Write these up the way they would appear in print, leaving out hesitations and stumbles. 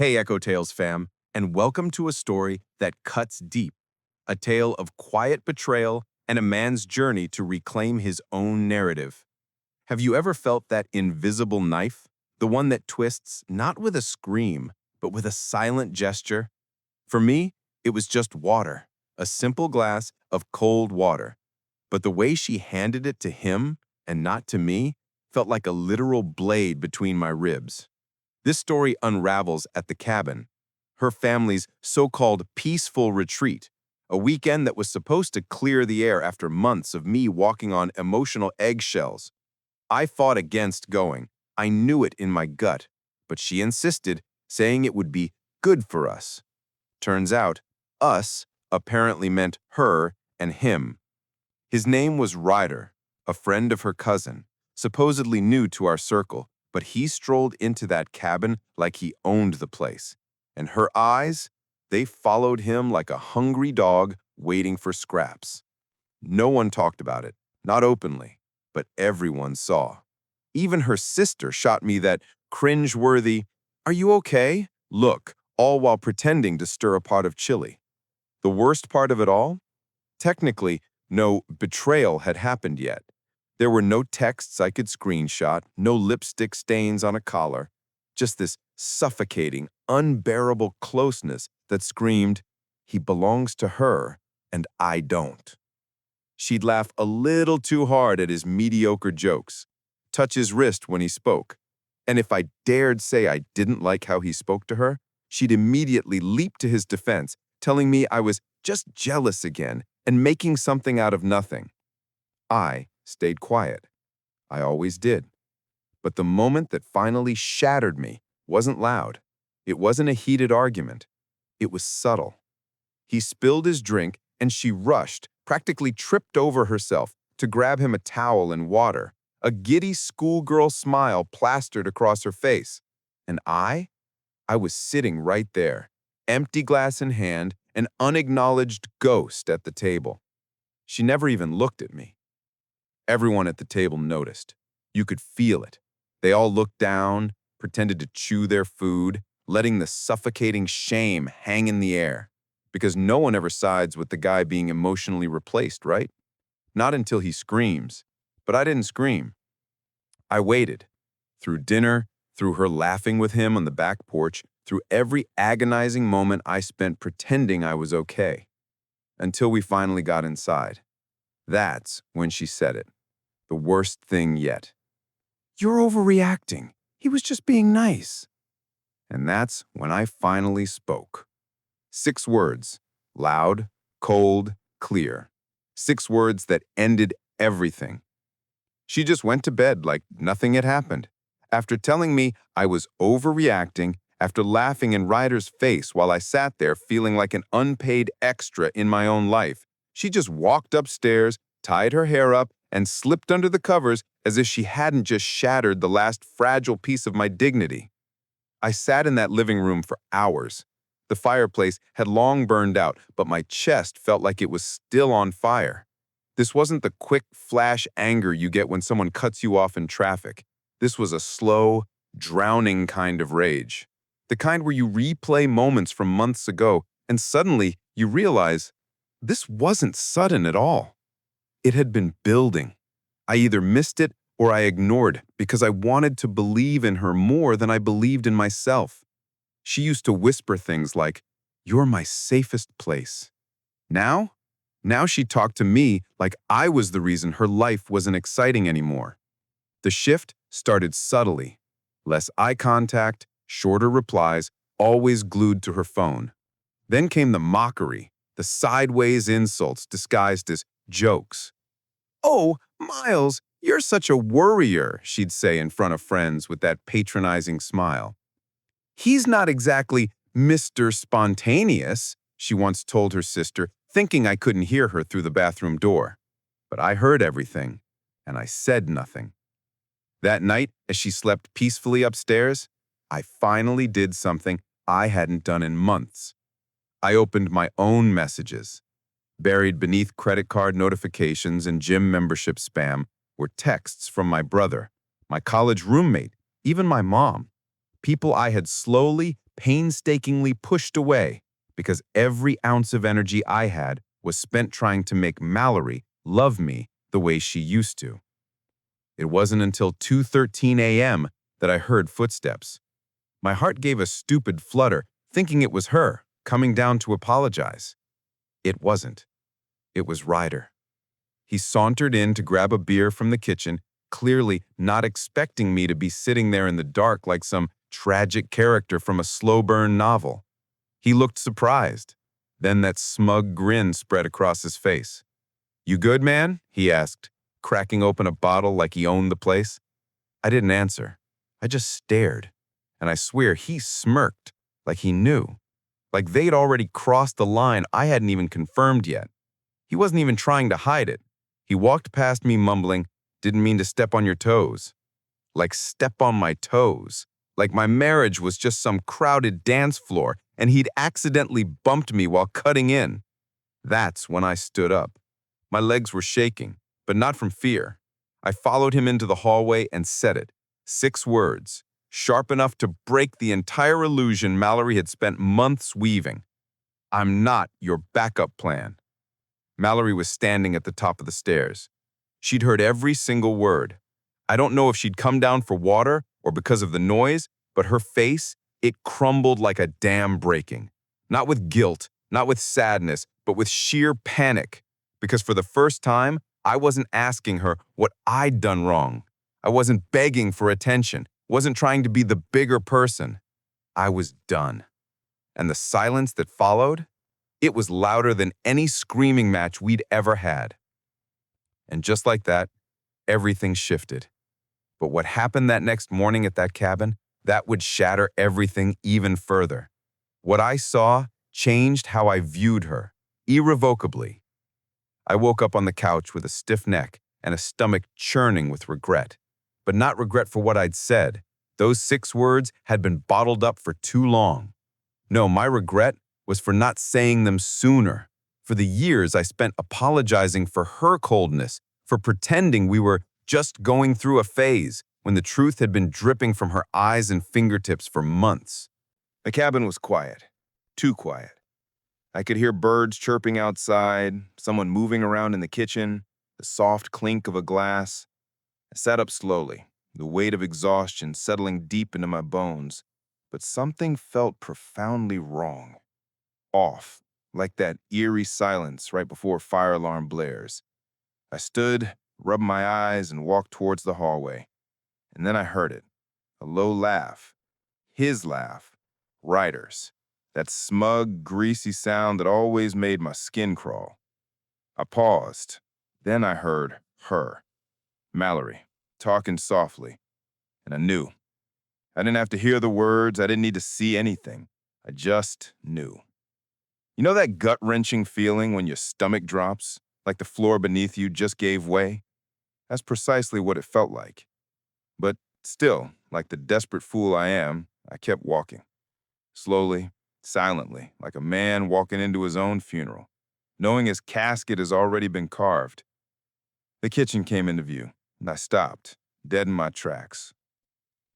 Hey, Echo Tales fam, and welcome to a story that cuts deep, a tale of quiet betrayal and a man's journey to reclaim his own narrative. Have you ever felt that invisible knife? The one that twists not with a scream, but with a silent gesture? For me, it was just water, a simple glass of cold water. But the way she handed it to him, and not to me, felt like a literal blade between my ribs. This story unravels at the cabin, her family's so-called peaceful retreat, a weekend that was supposed to clear the air after months of me walking on emotional eggshells. I fought against going. I knew it in my gut, but she insisted, saying it would be good for us. Turns out, us apparently meant her and him. His name was Ryder, a friend of her cousin, supposedly new to our circle, but he strolled into that cabin like he owned the place. And her eyes, they followed him like a hungry dog waiting for scraps. No one talked about it, not openly, but everyone saw. Even her sister shot me that cringe-worthy, "Are you okay?" look, all while pretending to stir a pot of chili. The worst part of it all? Technically, no betrayal had happened yet. There were no texts I could screenshot, no lipstick stains on a collar, just this suffocating, unbearable closeness that screamed, he belongs to her and I don't. She'd laugh a little too hard at his mediocre jokes, touch his wrist when he spoke, and if I dared say I didn't like how he spoke to her, she'd immediately leap to his defense, telling me I was just jealous again and making something out of nothing. I stayed quiet. I always did. But the moment that finally shattered me wasn't loud. It wasn't a heated argument. It was subtle. He spilled his drink and she rushed, practically tripped over herself, to grab him a towel and water. A giddy schoolgirl smile plastered across her face. And I was sitting right there, empty glass in hand, an unacknowledged ghost at the table. She never even looked at me. Everyone at the table noticed. You could feel it. They all looked down, pretended to chew their food, letting the suffocating shame hang in the air. Because no one ever sides with the guy being emotionally replaced, right? Not until he screams. But I didn't scream. I waited. Through dinner, through her laughing with him on the back porch, through every agonizing moment I spent pretending I was okay. Until we finally got inside. That's when she said it. The worst thing yet. "You're overreacting. He was just being nice." And that's when I finally spoke. 6 words, loud, cold, clear. 6 words that ended everything. She just went to bed like nothing had happened. After telling me I was overreacting, after laughing in Ryder's face while I sat there feeling like an unpaid extra in my own life, she just walked upstairs, tied her hair up, and slipped under the covers as if she hadn't just shattered the last fragile piece of my dignity. I sat in that living room for hours. The fireplace had long burned out, but my chest felt like it was still on fire. This wasn't the quick flash anger you get when someone cuts you off in traffic. This was a slow, drowning kind of rage. The kind where you replay moments from months ago and suddenly you realize this wasn't sudden at all. It had been building. I either missed it or I ignored because I wanted to believe in her more than I believed in myself. She used to whisper things like, "You're my safest place." Now she talked to me like I was the reason her life wasn't exciting anymore. The shift started subtly. Less eye contact, shorter replies, always glued to her phone. Then came the mockery, the sideways insults disguised as jokes. "Oh, Myles, you're such a worrier," she'd say in front of friends with that patronizing smile. "He's not exactly Mr. Spontaneous," she once told her sister, thinking I couldn't hear her through the bathroom door. But I heard everything, and I said nothing. That night, as she slept peacefully upstairs, I finally did something I hadn't done in months. I opened my own messages. Buried beneath credit card notifications and gym membership spam were texts from my brother, my college roommate, even my mom. People I had slowly, painstakingly pushed away because every ounce of energy I had was spent trying to make Mallory love me the way she used to. It wasn't until 2:13 a.m. that I heard footsteps. My heart gave a stupid flutter, thinking it was her, coming down to apologize. It wasn't. It was Ryder. He sauntered in to grab a beer from the kitchen, clearly not expecting me to be sitting there in the dark like some tragic character from a slow-burn novel. He looked surprised. Then that smug grin spread across his face. "You good, man?" he asked, cracking open a bottle like he owned the place. I didn't answer. I just stared. And I swear he smirked, like he knew. Like they'd already crossed the line I hadn't even confirmed yet. He wasn't even trying to hide it. He walked past me mumbling, "Didn't mean to step on your toes." Like step on my toes. Like my marriage was just some crowded dance floor and he'd accidentally bumped me while cutting in. That's when I stood up. My legs were shaking, but not from fear. I followed him into the hallway and said it. 6 words, sharp enough to break the entire illusion Mallory had spent months weaving. "I'm not your backup plan." Mallory was standing at the top of the stairs. She'd heard every single word. I don't know if she'd come down for water or because of the noise, but her face, it crumbled like a dam breaking. Not with guilt, not with sadness, but with sheer panic. Because for the first time, I wasn't asking her what I'd done wrong. I wasn't begging for attention, wasn't trying to be the bigger person. I was done. And the silence that followed, it was louder than any screaming match we'd ever had. And just like that, everything shifted. But what happened that next morning at that cabin, that would shatter everything even further. What I saw changed how I viewed her, irrevocably. I woke up on the couch with a stiff neck and a stomach churning with regret. But not regret for what I'd said. Those 6 words had been bottled up for too long. No, my regret was for not saying them sooner, for the years I spent apologizing for her coldness, for pretending we were just going through a phase when the truth had been dripping from her eyes and fingertips for months. The cabin was quiet, too quiet. I could hear birds chirping outside, someone moving around in the kitchen, the soft clink of a glass. I sat up slowly, the weight of exhaustion settling deep into my bones, but something felt profoundly wrong. Off, like that eerie silence right before a fire alarm blares. I stood, rubbed my eyes, and walked towards the hallway. And then I heard it, a low laugh. His laugh. Ryder's. That smug, greasy sound that always made my skin crawl. I paused. Then I heard her, Mallory, talking softly. And I knew. I didn't have to hear the words. I didn't need to see anything. I just knew. You know that gut-wrenching feeling when your stomach drops, like the floor beneath you just gave way? That's precisely what it felt like. But still, like the desperate fool I am, I kept walking. Slowly, silently, like a man walking into his own funeral, knowing his casket has already been carved. The kitchen came into view, and I stopped, dead in my tracks.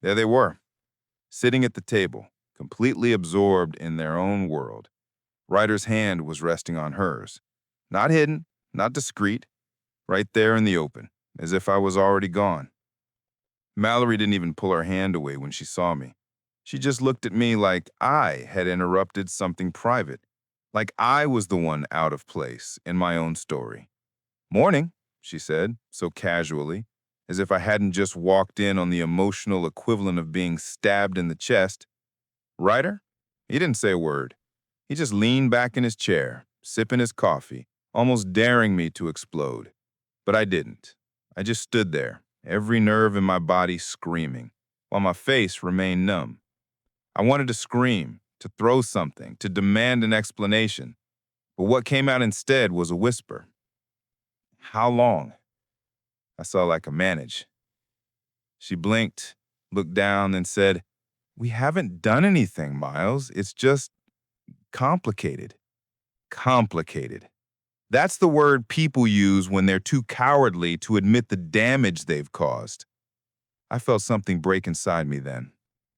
There they were, sitting at the table, completely absorbed in their own world. Ryder's hand was resting on hers. Not hidden, not discreet, right there in the open, as if I was already gone. Mallory didn't even pull her hand away when she saw me. She just looked at me like I had interrupted something private, like I was the one out of place in my own story. "Morning," she said, so casually, as if I hadn't just walked in on the emotional equivalent of being stabbed in the chest. Ryder? He didn't say a word. He just leaned back in his chair, sipping his coffee, almost daring me to explode. But I didn't. I just stood there, every nerve in my body screaming, while my face remained numb. I wanted to scream, to throw something, to demand an explanation. But what came out instead was a whisper. "How long?" That's all I could manage. She blinked, looked down, and said, "We haven't done anything, Myles. It's just complicated." Complicated. That's the word people use when they're too cowardly to admit the damage they've caused. I felt something break inside me then.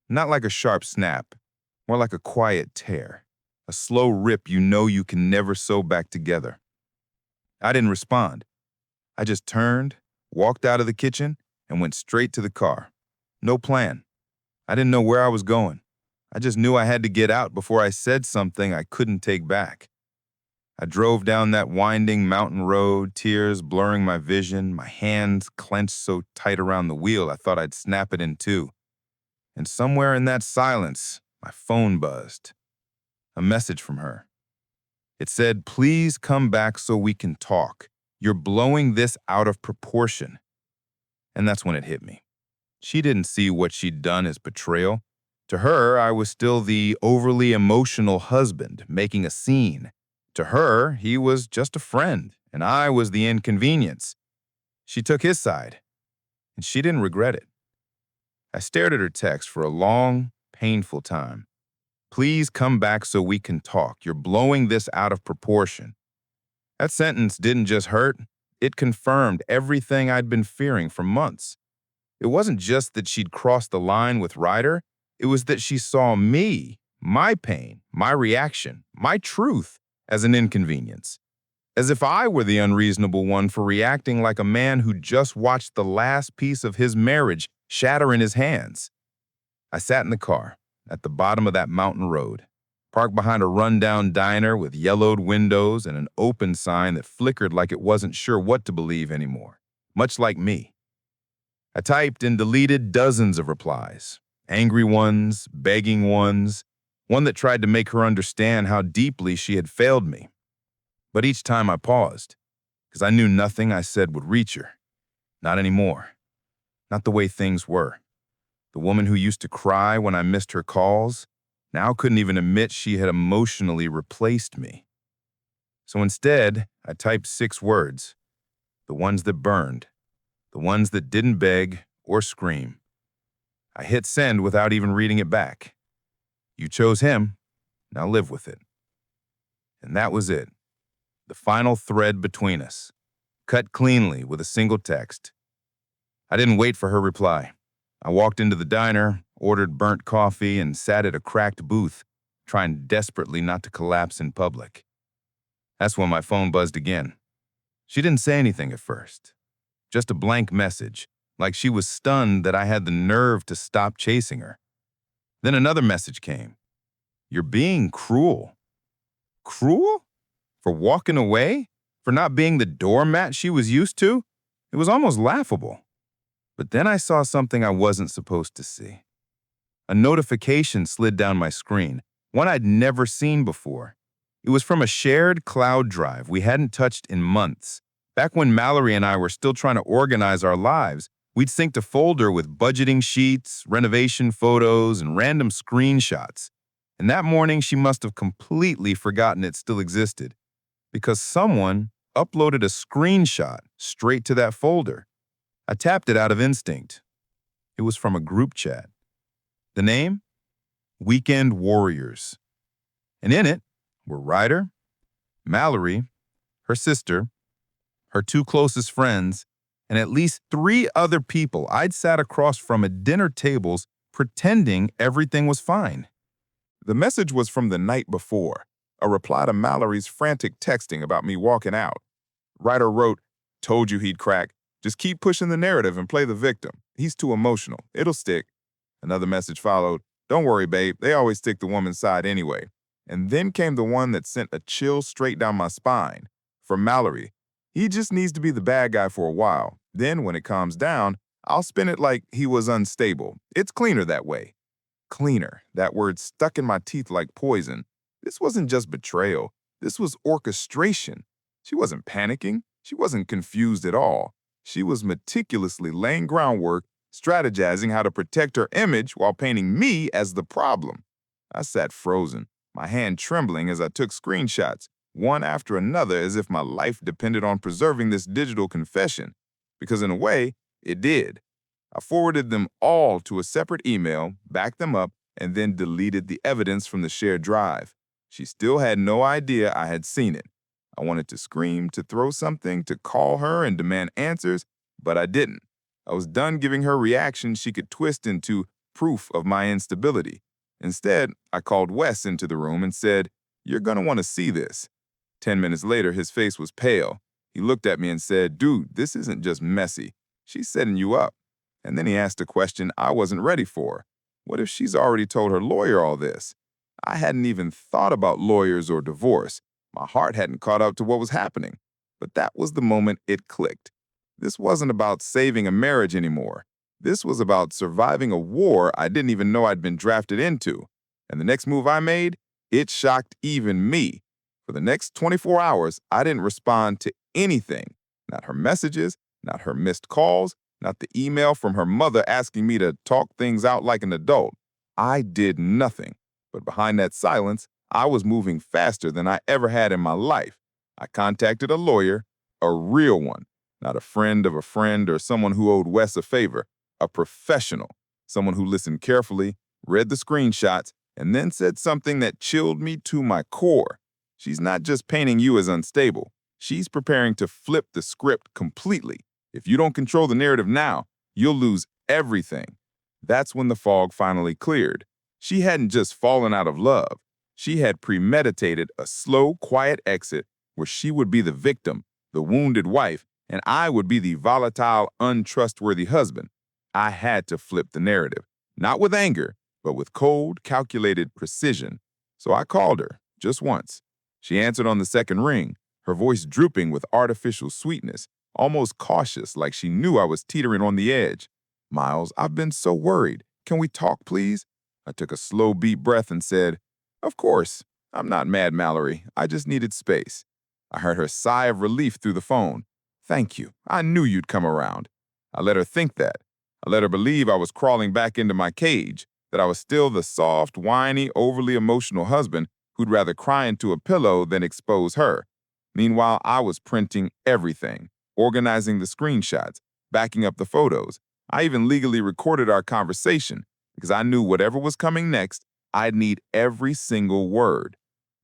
Not like a sharp snap, more like a quiet tear, a slow rip you know you can never sew back together. I didn't respond. I just turned, walked out of the kitchen, and went straight to the car. No plan. I didn't know where I was going. I just knew I had to get out before I said something I couldn't take back. I drove down that winding mountain road, tears blurring my vision, my hands clenched so tight around the wheel I thought I'd snap it in two. And somewhere in that silence, my phone buzzed. A message from her. It said, "Please come back so we can talk. You're blowing this out of proportion." And that's when it hit me. She didn't see what she'd done as betrayal. To her, I was still the overly emotional husband, making a scene. To her, he was just a friend, and I was the inconvenience. She took his side, and she didn't regret it. I stared at her text for a long, painful time. "Please come back so we can talk. You're blowing this out of proportion." That sentence didn't just hurt, it confirmed everything I'd been fearing for months. It wasn't just that she'd crossed the line with Ryder, it was that she saw me, my pain, my reaction, my truth as an inconvenience. As if I were the unreasonable one for reacting like a man who just watched the last piece of his marriage shatter in his hands. I sat in the car, at the bottom of that mountain road, parked behind a rundown diner with yellowed windows and an open sign that flickered like it wasn't sure what to believe anymore, much like me. I typed and deleted dozens of replies, angry ones, begging ones, one that tried to make her understand how deeply she had failed me. But each time I paused, because I knew nothing I said would reach her. Not anymore. Not the way things were. The woman who used to cry when I missed her calls now couldn't even admit she had emotionally replaced me. So instead, I typed 6 words, the ones that burned, the ones that didn't beg or scream. I hit send without even reading it back. You chose him, now live with it. And that was it. The final thread between us, cut cleanly with a single text. I didn't wait for her reply. I walked into the diner, ordered burnt coffee, and sat at a cracked booth, trying desperately not to collapse in public. That's when my phone buzzed again. She didn't say anything at first. Just a blank message, like she was stunned that I had the nerve to stop chasing her. Then another message came. "You're being cruel." Cruel? For walking away? For not being the doormat she was used to? It was almost laughable. But then I saw something I wasn't supposed to see. A notification slid down my screen, one I'd never seen before. It was from a shared cloud drive we hadn't touched in months. Back when Mallory and I were still trying to organize our lives, we'd synced a folder with budgeting sheets, renovation photos, and random screenshots. And that morning, she must have completely forgotten it still existed, because someone uploaded a screenshot straight to that folder. I tapped it out of instinct. It was from a group chat. The name? Weekend Warriors. And in it were Ryder, Mallory, her sister, her 2 closest friends, and at least 3 other people I'd sat across from at dinner tables pretending everything was fine. The message was from the night before, a reply to Mallory's frantic texting about me walking out. Ryder wrote, "Told you he'd crack. Just keep pushing the narrative and play the victim. He's too emotional. It'll stick." Another message followed, "Don't worry, babe. They always stick the woman's side anyway." And then came the one that sent a chill straight down my spine. From Mallory, "He just needs to be the bad guy for a while. Then when it calms down, I'll spin it like he was unstable. It's cleaner that way." Cleaner. That word stuck in my teeth like poison. This wasn't just betrayal. This was orchestration. She wasn't panicking. She wasn't confused at all. She was meticulously laying groundwork, strategizing how to protect her image while painting me as the problem. I sat frozen, my hand trembling as I took screenshots, one after another as if my life depended on preserving this digital confession. Because in a way, it did. I forwarded them all to a separate email, backed them up, and then deleted the evidence from the shared drive. She still had no idea I had seen it. I wanted to scream, to throw something, to call her and demand answers, but I didn't. I was done giving her reactions she could twist into proof of my instability. Instead, I called Wes into the room and said, "You're gonna want to see this." 10 minutes later, his face was pale. He looked at me and said, "Dude, this isn't just messy. She's setting you up." And then he asked a question I wasn't ready for. What if she's already told her lawyer all this? I hadn't even thought about lawyers or divorce. My heart hadn't caught up to what was happening. But that was the moment it clicked. This wasn't about saving a marriage anymore. This was about surviving a war I didn't even know I'd been drafted into. And the next move I made, it shocked even me. For the next 24 hours, I didn't respond to anything. Not her messages, not her missed calls, not the email from her mother asking me to talk things out like an adult. I did nothing. But behind that silence, I was moving faster than I ever had in my life. I contacted a lawyer, a real one, not a friend of a friend or someone who owed Wes a favor, a professional, someone who listened carefully, read the screenshots, and then said something that chilled me to my core. She's not just painting you as unstable. She's preparing to flip the script completely. If you don't control the narrative now, you'll lose everything. That's when the fog finally cleared. She hadn't just fallen out of love. She had premeditated a slow, quiet exit where she would be the victim, the wounded wife, and I would be the volatile, untrustworthy husband. I had to flip the narrative, not with anger, but with cold, calculated precision. So I called her, just once. She answered on the second ring, her voice drooping with artificial sweetness, almost cautious, like she knew I was teetering on the edge. "Myles, I've been so worried. Can we talk, please?" I took a slow, deep breath and said, "Of course. I'm not mad, Mallory. I just needed space." I heard her sigh of relief through the phone. "Thank you. I knew you'd come around." I let her think that. I let her believe I was crawling back into my cage, that I was still the soft, whiny, overly emotional husband who'd rather cry into a pillow than expose her. Meanwhile, I was printing everything, organizing the screenshots, backing up the photos. I even legally recorded our conversation because I knew whatever was coming next, I'd need every single word.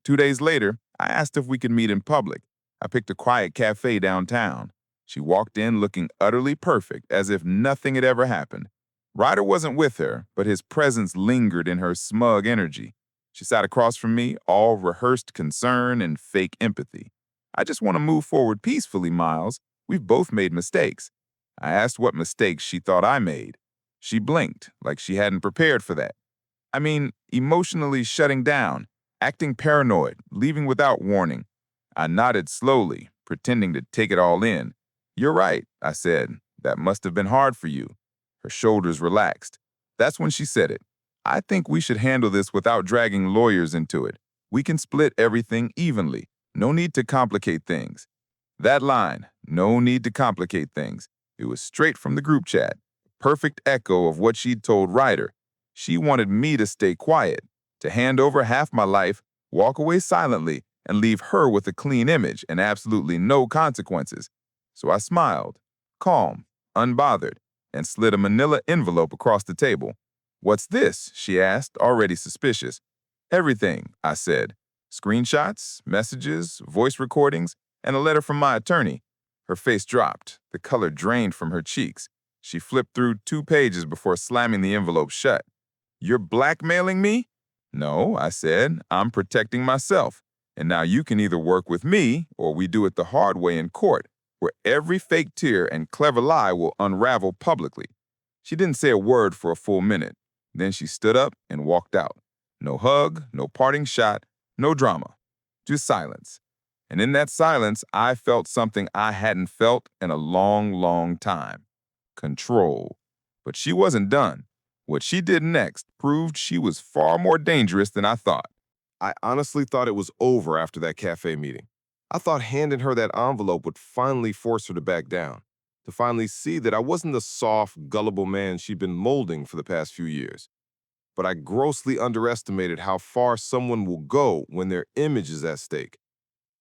2 days later, I asked if we could meet in public. I picked a quiet cafe downtown. She walked in looking utterly perfect, as if nothing had ever happened. Ryder wasn't with her, but his presence lingered in her smug energy. She sat across from me, all rehearsed concern and fake empathy. "I just want to move forward peacefully, Myles. We've both made mistakes." I asked what mistakes she thought I made. She blinked, like she hadn't prepared for that. I mean, emotionally shutting down, acting paranoid, leaving without warning. I nodded slowly, pretending to take it all in. "You're right," I said. "That must have been hard for you." Her shoulders relaxed. That's when she said it. "I think we should handle this without dragging lawyers into it. We can split everything evenly. No need to complicate things." That line, "no need to complicate things," it was straight from the group chat. Perfect echo of what she'd told Ryder. She wanted me to stay quiet, to hand over half my life, walk away silently, and leave her with a clean image and absolutely no consequences. So I smiled, calm, unbothered, and slid a manila envelope across the table. "What's this?" she asked, already suspicious. "Everything," I said. "Screenshots, messages, voice recordings, and a letter from my attorney." Her face dropped, the color drained from her cheeks. She flipped through 2 pages before slamming the envelope shut. "You're blackmailing me?" "No," I said. "I'm protecting myself. And now you can either work with me or we do it the hard way in court, where every fake tear and clever lie will unravel publicly." She didn't say a word for a full minute. Then she stood up and walked out. No hug, no parting shot, no drama. Just silence. And in that silence, I felt something I hadn't felt in a long, long time. Control. But she wasn't done. What she did next proved she was far more dangerous than I thought. I honestly thought it was over after that cafe meeting. I thought handing her that envelope would finally force her to back down, to finally see that I wasn't the soft, gullible man she'd been molding for the past few years. But I grossly underestimated how far someone will go when their image is at stake.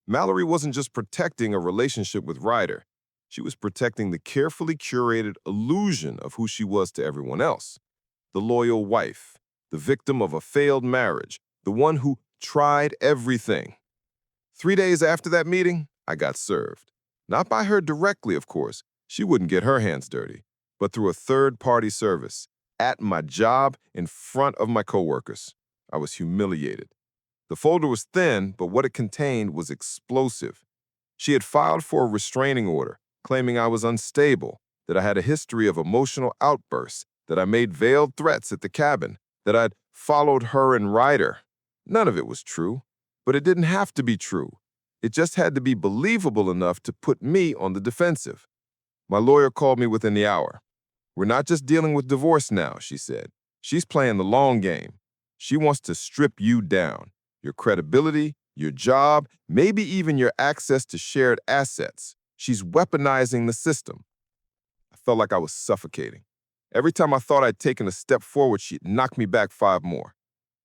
Mallory wasn't just protecting a relationship with Ryder. She was protecting the carefully curated illusion of who she was to everyone else. The loyal wife, the victim of a failed marriage, the one who tried everything. 3 days after that meeting, I got served. Not by her directly, of course. She wouldn't get her hands dirty. But through a third-party service, at my job, in front of my coworkers. I was humiliated. The folder was thin, but what it contained was explosive. She had filed for a restraining order, claiming I was unstable, that I had a history of emotional outbursts, that I made veiled threats at the cabin, that I'd followed her and Ryder. None of it was true, but it didn't have to be true. It just had to be believable enough to put me on the defensive. My lawyer called me within the hour. "We're not just dealing with divorce now," she said. "She's playing the long game. She wants to strip you down, your credibility, your job, maybe even your access to shared assets. She's weaponizing the system." I felt like I was suffocating. Every time I thought I'd taken a step forward, she'd knock me back 5 more.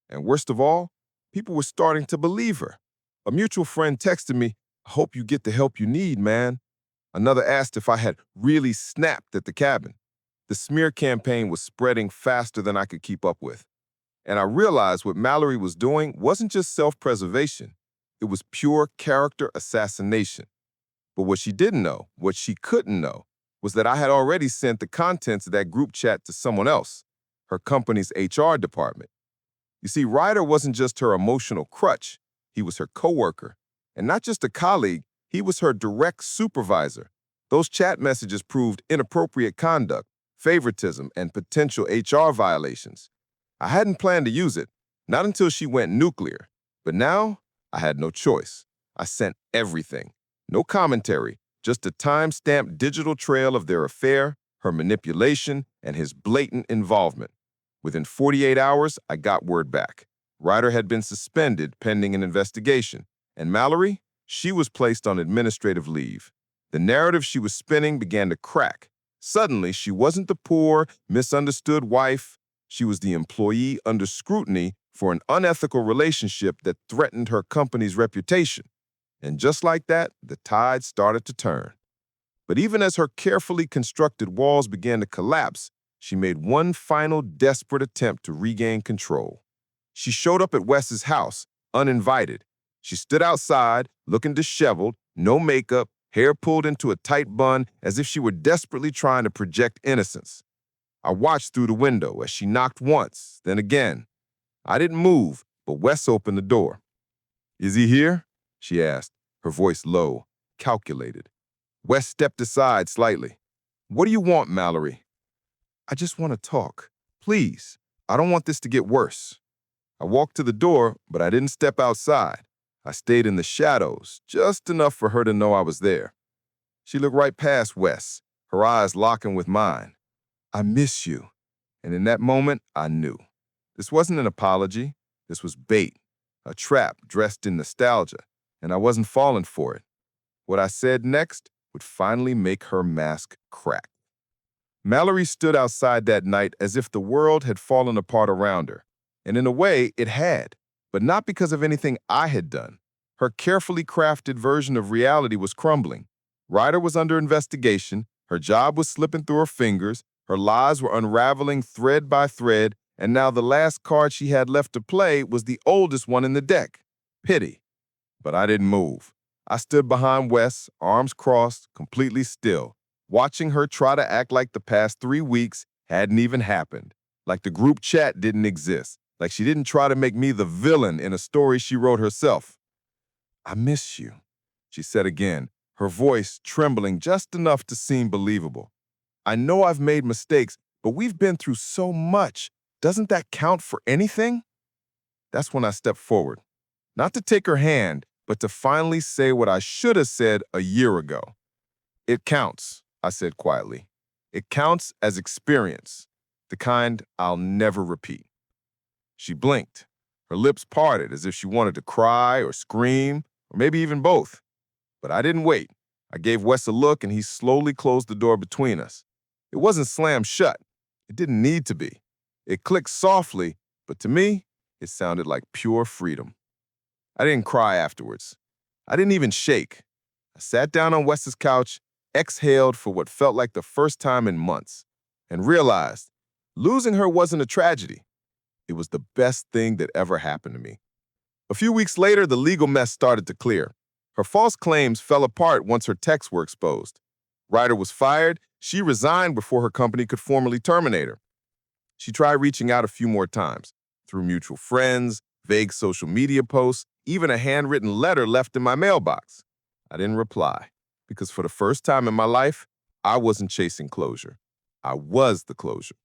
And worst of all, people were starting to believe her. A mutual friend texted me, "I hope you get the help you need, man." Another asked if I had really snapped at the cabin. The smear campaign was spreading faster than I could keep up with. And I realized what Mallory was doing wasn't just self-preservation. It was pure character assassination. But what she didn't know, what she couldn't know, was that I had already sent the contents of that group chat to someone else, her company's HR department. You see, Ryder wasn't just her emotional crutch. He was her coworker. And not just a colleague, he was her direct supervisor. Those chat messages proved inappropriate conduct, favoritism, and potential HR violations. I hadn't planned to use it, not until she went nuclear. But now, I had no choice. I sent everything. No commentary, just a time-stamped digital trail of their affair, her manipulation, and his blatant involvement. Within 48 hours, I got word back. Ryder had been suspended pending an investigation, and Mallory, she was placed on administrative leave. The narrative she was spinning began to crack. Suddenly, she wasn't the poor, misunderstood wife. She was the employee under scrutiny for an unethical relationship that threatened her company's reputation. And just like that, the tide started to turn. But even as her carefully constructed walls began to collapse, she made one final desperate attempt to regain control. She showed up at Wes's house, uninvited. She stood outside, looking disheveled, no makeup, hair pulled into a tight bun as if she were desperately trying to project innocence. I watched through the window as she knocked once, then again. I didn't move, but Wes opened the door. "Is he here?" she asked, her voice low, calculated. Wes stepped aside slightly. "What do you want, Mallory?" "I just want to talk. Please. I don't want this to get worse." I walked to the door, but I didn't step outside. I stayed in the shadows, just enough for her to know I was there. She looked right past Wes, her eyes locking with mine. "I miss you." And in that moment, I knew. This wasn't an apology. This was bait, a trap dressed in nostalgia, and I wasn't falling for it. What I said next would finally make her mask crack. Mallory stood outside that night as if the world had fallen apart around her. And in a way, it had, but not because of anything I had done. Her carefully crafted version of reality was crumbling. Ryder was under investigation, her job was slipping through her fingers, her lies were unraveling thread by thread, and now the last card she had left to play was the oldest one in the deck, pity. But I didn't move. I stood behind Wes, arms crossed, completely still, watching her try to act like the past 3 weeks hadn't even happened, like the group chat didn't exist, like she didn't try to make me the villain in a story she wrote herself. "I miss you," she said again, her voice trembling just enough to seem believable. "I know I've made mistakes, but we've been through so much. Doesn't that count for anything?" That's when I stepped forward, not to take her hand, but to finally say what I should have said a year ago. "It counts," I said quietly. "It counts as experience, the kind I'll never repeat." She blinked. Her lips parted as if she wanted to cry or scream, or maybe even both. But I didn't wait. I gave Wes a look, and he slowly closed the door between us. It wasn't slammed shut. It didn't need to be. It clicked softly, but to me, it sounded like pure freedom. I didn't cry afterwards. I didn't even shake. I sat down on Wes's couch, exhaled for what felt like the first time in months, and realized losing her wasn't a tragedy. It was the best thing that ever happened to me. A few weeks later, the legal mess started to clear. Her false claims fell apart once her texts were exposed. Ryder was fired. She resigned before her company could formally terminate her. She tried reaching out a few more times, through mutual friends, vague social media posts, even a handwritten letter left in my mailbox. I didn't reply because for the first time in my life, I wasn't chasing closure. I was the closure.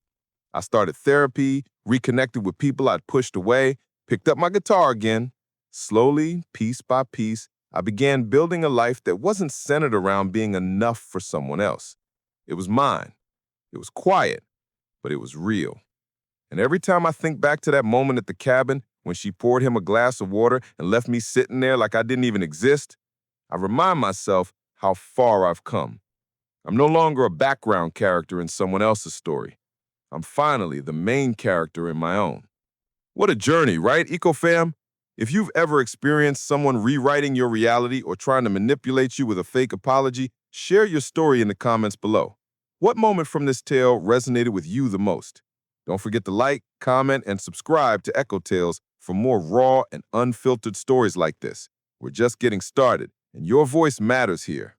I started therapy, reconnected with people I'd pushed away, picked up my guitar again. Slowly, piece by piece, I began building a life that wasn't centered around being enough for someone else. It was mine. It was quiet, but it was real. And every time I think back to that moment at the cabin when she poured him a glass of water and left me sitting there like I didn't even exist, I remind myself how far I've come. I'm no longer a background character in someone else's story. I'm finally the main character in my own. What a journey, right, EcoFam? If you've ever experienced someone rewriting your reality or trying to manipulate you with a fake apology, share your story in the comments below. What moment from this tale resonated with you the most? Don't forget to like, comment, and subscribe to Echo Tales for more raw and unfiltered stories like this. We're just getting started, and your voice matters here.